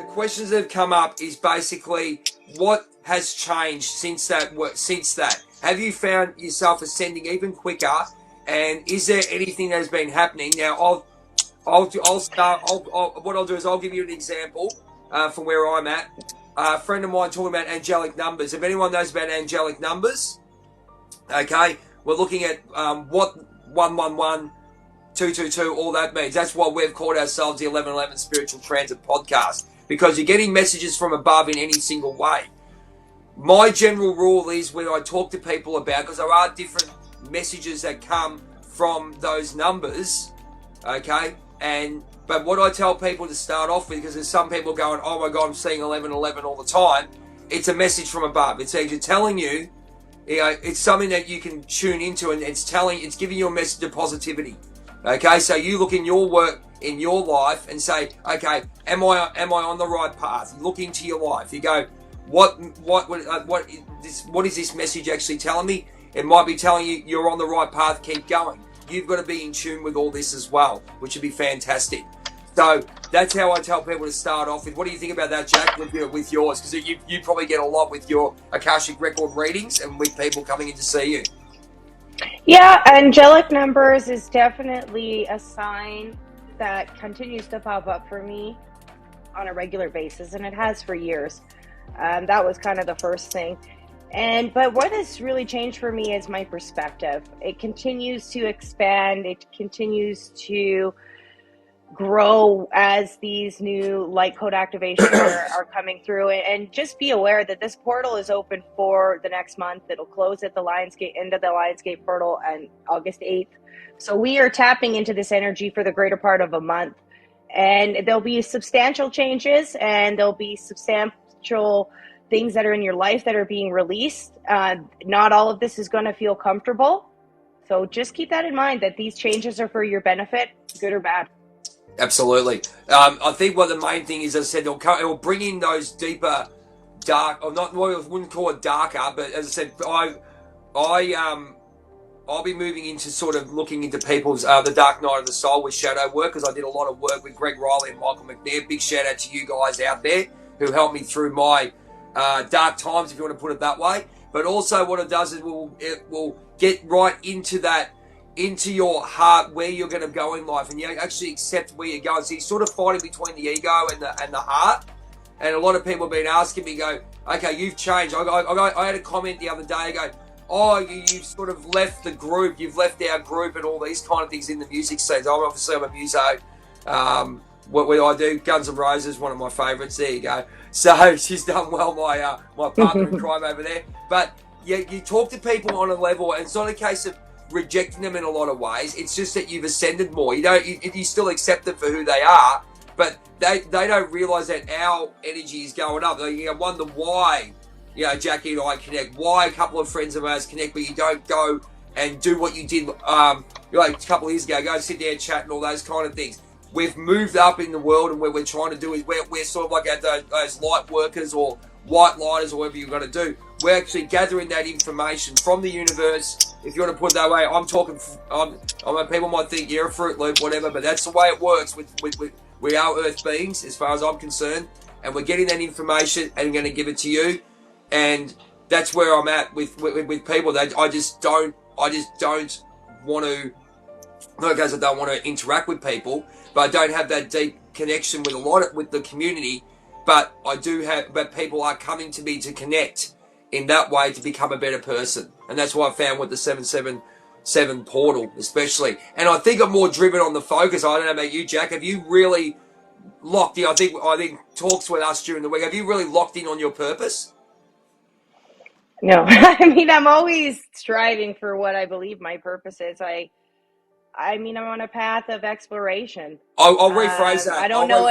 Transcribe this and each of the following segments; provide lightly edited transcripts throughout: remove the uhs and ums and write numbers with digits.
questions that have come up is basically what has changed since that. Have you found yourself ascending even quicker? And is there anything that has been happening now? I'll start. What I'll do is I'll give you an example from where I'm at. A friend of mine talking about angelic numbers. If anyone knows about angelic numbers, okay, we're looking at what 111, 222, all that means. That's why we've called ourselves the 1111 Spiritual Transit Podcast, because you're getting messages from above in any single way. My general rule is when I talk to people about, because there are different messages that come from those numbers, okay, but what I tell people to start off with, because there's some people going, oh my God, I'm seeing 1111 all the time. It's a message from above. It's either telling you, it's something that you can tune into, and it's giving you a message of positivity. Okay, so you look in your work, in your life, and say, okay, am I on the right path? Look into your life. You go, what is this message actually telling me? It might be telling you you're on the right path. Keep going. You've got to be in tune with all this as well, which would be fantastic. So that's how I tell people to start off with. What do you think about that, Jack, with yours? Because you probably get a lot with your Akashic record readings and with people coming in to see you. Yeah, angelic numbers is definitely a sign that continues to pop up for me on a regular basis, and it has for years. That was kind of the first thing. But what has really changed for me is my perspective. It continues to expand. It continues to grow as these new light code activations are coming through. And just be aware that this portal is open for the next month. It'll close at the end of the Lionsgate portal on August 8th. So we are tapping into this energy for the greater part of a month. And there'll be substantial changes, and there'll be substantial things that are in your life that are being released. Not all of this is going to feel comfortable. So just keep that in mind, that these changes are for your benefit, good or bad. Absolutely. I think what the main thing is, as I said, it will bring in those deeper, dark, or not, well, I wouldn't call it darker, but as I said, I'll be moving into sort of looking into people's, the dark night of the soul with shadow work, because I did a lot of work with Greg Riley and Michael McNair. Big shout out to you guys out there who helped me through my dark times, if you want to put it that way. But also what it does is it will get right into that, into your heart, where you're going to go in life, and you actually accept where you're going. So you're sort of fighting between the ego and the heart. And a lot of people have been asking me, go, okay, you've changed. I had a comment the other day, go, oh, you've sort of left the group, you've left our group, and all these kind of things in the music scene. I'm a muso. What I do, Guns N' Roses, one of my favourites. There you go. So she's done well, my partner in crime over there. But you talk to people on a level, and it's not a case of rejecting them in a lot of ways. It's just that you've ascended more. You still accept them for who they are, but they don't realise that our energy is going up. They wonder why, Jackie and I connect, why a couple of friends of ours connect, but you don't go and do what you did a couple of years ago, go and sit there and chat and all those kind of things. We've moved up in the world, and what we're trying to do is we're sort of like those light workers or white lighters or whatever you've got to do. We're actually gathering that information from the universe. If you want to put it that way, people might think you're a Fruit Loop, whatever, but that's the way it works. We are Earth beings, as far as I'm concerned, and we're getting that information and going to give it to you. And that's where I'm at with people. I just don't want to. Not because I don't want to interact with people, but I don't have that deep connection with the community. But I do have. But people are coming to me to connect in that way to become a better person, and that's what I found with the 777 portal, especially. And I think I'm more driven on the focus. I don't know about you, Jack. Have you really locked in? I think talks with us during the week. Have you really locked in on your purpose? No, I mean, I'm always striving for what I believe my purpose is. I mean, I'm on a path of exploration. I'll rephrase that. I don't know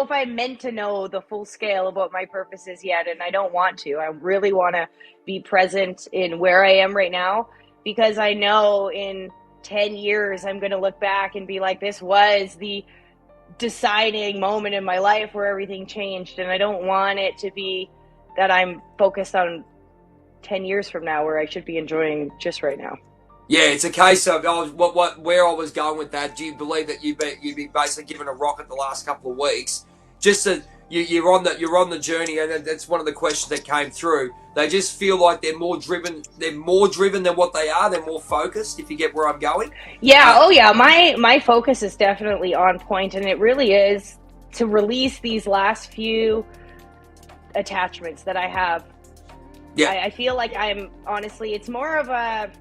if I'm meant to know the full scale of what my purpose is yet, and I don't want to. I really want to be present in where I am right now, because I know in 10 years I'm going to look back and be like, this was the deciding moment in my life where everything changed, and I don't want it to be that I'm focused on 10 years from now, where I should be enjoying just right now. Yeah, it's a case of where I was going with that. Do you believe that you've been basically given a rocket the last couple of weeks, just to you're on the journey, and that's one of the questions that came through. They just feel like they're more driven. They're more driven than what they are. They're more focused. If you get where I'm going. Yeah. Oh, yeah. My focus is definitely on point, and it really is to release these last few attachments that I have. Yeah. I feel like I'm honestly. It's more of a.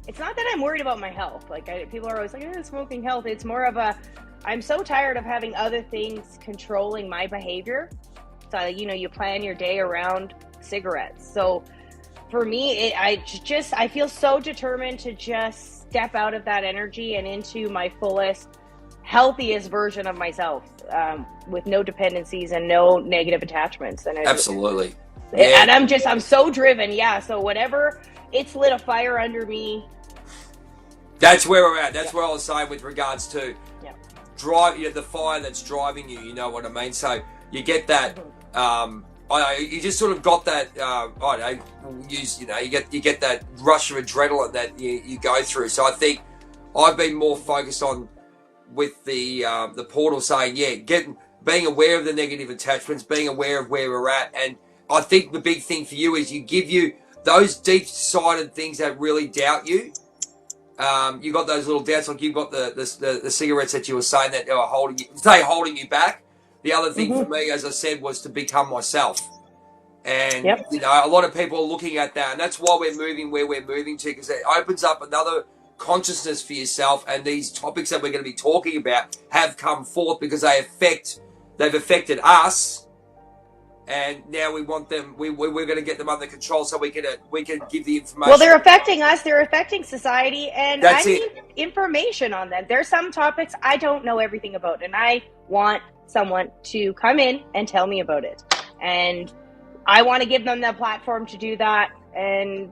It's not that I'm worried about my health. Like people are always like, smoking health. It's more of a. I'm so tired of having other things controlling my behavior. So you plan your day around cigarettes. So for me, I feel so determined to just step out of that energy and into my fullest, healthiest version of myself, with no dependencies and no negative attachments. And absolutely, yeah. And I'm so driven. Yeah. So whatever, it's lit a fire under me. That's where we're at. That's what I was saying with regards to drive the fire that's driving you. You know what I mean? So you get that. You just sort of got that. You get that rush of adrenaline that you go through. So I think I've been more focused on with the portal saying, being aware of the negative attachments, being aware of where we're at, and I think the big thing for you is give you those deep-sided things that really doubt you. You got those little doubts, like you've got the cigarettes that you were saying that are holding you back. The other thing for me, as I said, was to become myself. And, a lot of people are looking at that, and that's why we're moving where we're moving to, because it opens up another consciousness for yourself, and these topics that we're going to be talking about have come forth because they've affected us, and now we want them. We're going to get them under control so we can give the information. Well, they're affecting us. They're affecting society, and I need information on them. There's some topics I don't know everything about, and I want someone to come in and tell me about it. And I want to give them the platform to do that, and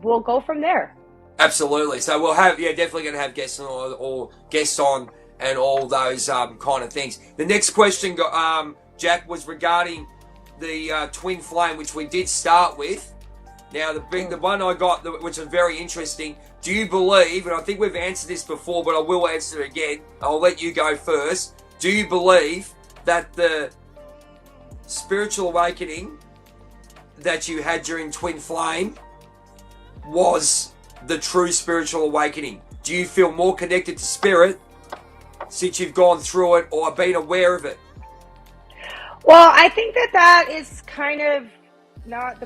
we'll go from there. Absolutely. So we'll have, definitely going to have guests on, or guests on, and all those kind of things. The next question, Jack, was regarding the twin flame, which we did start with. Now, the one I got, which is very interesting. Do you believe, and I think we've answered this before, but I will answer it again. I'll let you go first. Do you believe that the spiritual awakening that you had during twin flame was the true spiritual awakening? Do you feel more connected to spirit since you've gone through it or been aware of it? Well, I think that is kind of not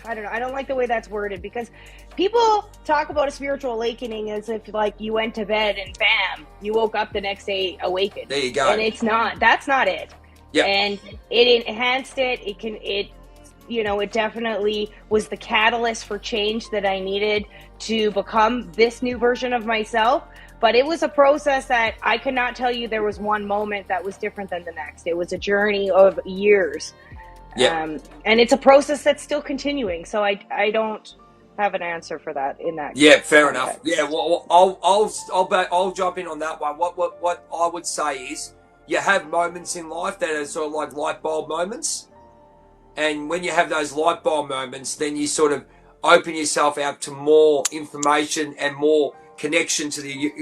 I don't know. I don't like the way that's worded, because people talk about a spiritual awakening as if like you went to bed and bam, you woke up the next day awakened. There you go. And it's not. That's not it. Yeah. And it enhanced it. It definitely was the catalyst for change that I needed to become this new version of myself. But it was a process that I could not tell you there was one moment that was different than the next. It was a journey of years. Yeah. And it's a process that's still continuing. So I don't have an answer for that in that. Yeah, fair enough. Yeah, well, I'll jump in on that one. What I would say is, you have moments in life that are sort of like light bulb moments. And when you have those light bulb moments, then you sort of open yourself out to more information and more connection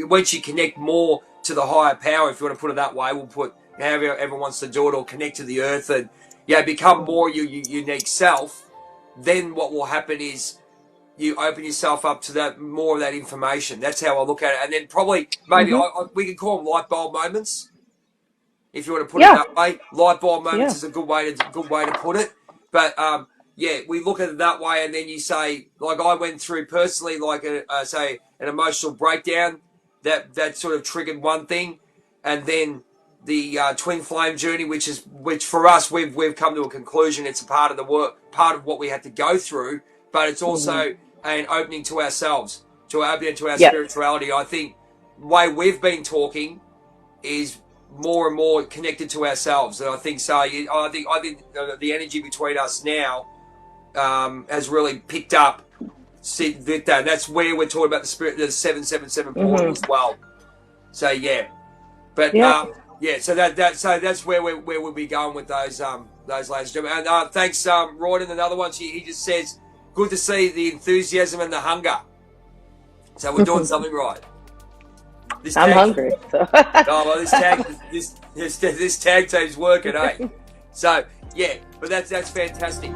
once you connect more to the higher power, if you want to put it that way, we'll put however everyone wants to do it, or connect to the earth and become more your unique self. Then what will happen is you open yourself up to that more of that information. That's how I look at it. And then probably maybe we can call them light bulb moments, if you want to put it that way. Light bulb moments is a good way to put it. But we look at it that way, and then you say, like I went through personally, like say an emotional breakdown that sort of triggered one thing, and then the twin flame journey, which for us we've come to a conclusion. It's a part of the work, part of what we had to go through, but it's also an opening to ourselves, to opening to our spirituality. I think the way we've been talking is more and more connected to ourselves, and I think so. I think the energy between us now has really picked up. And that's where we're talking about the spirit, the 777 portal as well. So so that's where we'll be going with those ladies and gentlemen. And thanks, Royd, and another one. He just says, good to see the enthusiasm and the hunger. So we're doing something right. I'm hungry. So. This tag team's working, eh? So Yeah, but that's fantastic.